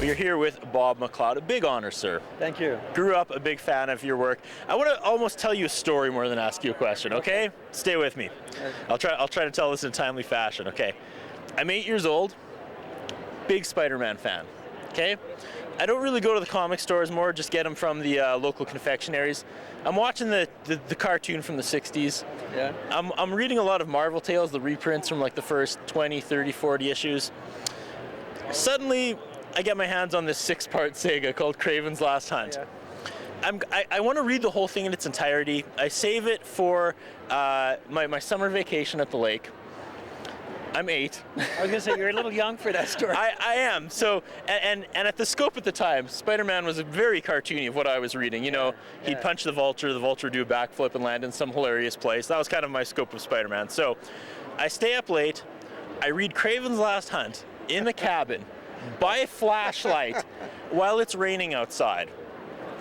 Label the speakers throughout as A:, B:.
A: You're here with Bob McLeod. A big honor, sir.
B: Thank you.
A: Grew up a big fan of your work. I want to almost tell you a story more than ask you a question, okay? Stay with me. I'll try to tell this in a timely fashion, okay? I'm 8 years old, big Spider-Man fan, okay? I don't really go to the comic stores more, just get them from the local confectionaries. I'm watching the cartoon from the 60s.
B: Yeah.
A: I'm reading a lot of Marvel Tales, the reprints from like the first 20, 30, 40 issues. Suddenly, I get my hands on this 6-part saga called Kraven's Last Hunt.
B: Yeah.
A: I want to read the whole thing in its entirety. I save it for my summer vacation at the lake. I'm 8.
B: I was going to say, you're a little young for that story.
A: I am. So, and at the scope at the time, Spider-Man was very cartoony of what I was reading. You know, he'd punch the vulture would do a backflip and land in some hilarious place. That was kind of my scope of Spider-Man. So, I stay up late. I read Kraven's Last Hunt in the cabin by a flashlight while it's raining outside.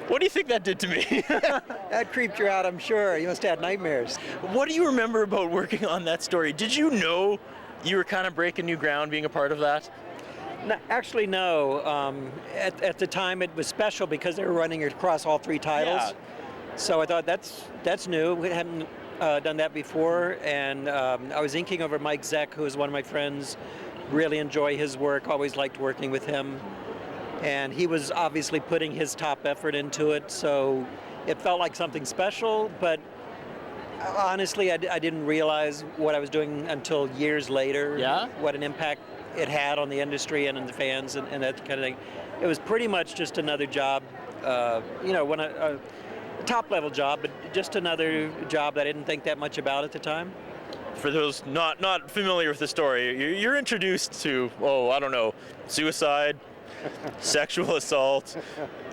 A: What do you think that did to me?
B: That creeped you out, I'm sure. You must have had nightmares.
A: What do you remember about working on that story? Did you know you were kind of breaking new ground being a part of that?
B: No, actually, no. At the time, it was special because they were running it across all 3 titles.
A: Yeah.
B: So I thought that's new. We hadn't done that before, and I was inking over Mike Zeck, who is one of my friends. Really enjoy his work. Always liked working with him, and he was obviously putting his top effort into it. So it felt like something special, but honestly, I didn't realize what I was doing until years later.
A: Yeah?
B: What an impact it had on the industry and on the fans and that kind of thing. It was pretty much just another job, when a top-level job, but just another job that I didn't think that much about at the time.
A: For those not familiar with the story, you're introduced to, I don't know, suicide, sexual assault,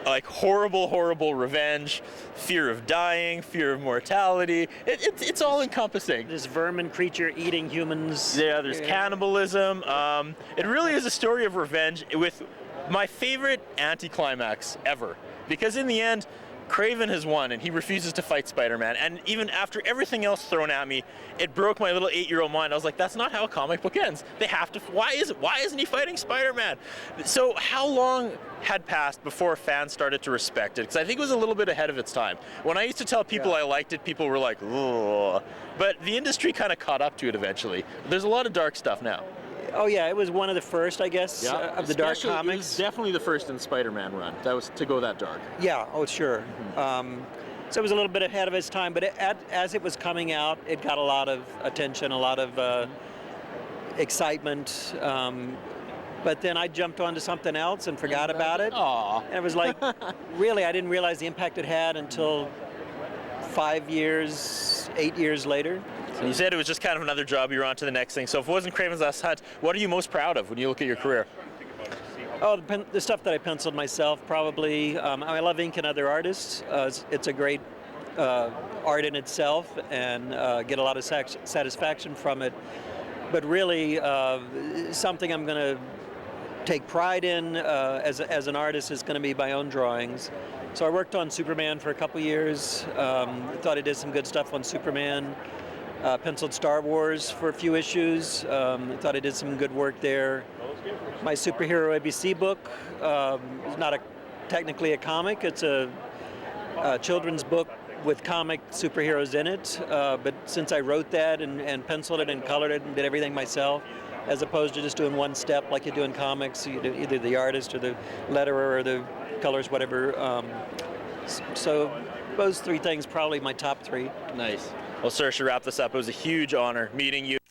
A: like horrible revenge, fear of dying, fear of mortality. It's all encompassing.
B: This vermin creature eating humans.
A: Yeah, there's cannibalism. It really is a story of revenge with my favorite anticlimax ever. Because in the end, Kraven has won and he refuses to fight Spider-Man, and even after everything else thrown at me, it broke my little 8-year-old mind. I was like, that's not how a comic book ends. They have to, why isn't he fighting Spider-Man? So how long had passed before fans started to respect it? Because I think it was a little bit ahead of its time. When I used to tell people I liked it, people were like, ugh. But the industry kind of caught up to it eventually. There's a lot of dark stuff now.
B: Oh yeah, it was one of the first, I guess, of the dark comics.
A: It was definitely the first in Spider-Man run. That was to go that dark.
B: Yeah, oh sure. So it was a little bit ahead of its time, but as it was coming out, it got a lot of attention, a lot of excitement. But then I jumped onto something else and forgot about it.
A: Aww.
B: And it was like, really, I didn't realize the impact it had until 8 years later.
A: You said it was just kind of another job, you were on to the next thing. So if it wasn't Kraven's Last Hunt, what are you most proud of when you look at your career?
B: Oh, the stuff that I penciled myself, probably. I love inking other artists. It's a great art in itself, and get a lot of satisfaction from it. But really, something I'm going to take pride in as an artist is going to be my own drawings. So I worked on Superman for a couple years. Thought I did some good stuff on Superman. Penciled Star Wars for a few issues. Thought I did some good work there. My superhero ABC book is not technically a comic. It's a children's book with comic superheroes in it. But since I wrote that and penciled it and colored it and did everything myself, as opposed to just doing one step like you do in comics, you do either the artist or the letterer or the colors, whatever. So those 3 things probably my top 3.
A: Nice. Well, sir, should wrap this up. It was a huge honor meeting you.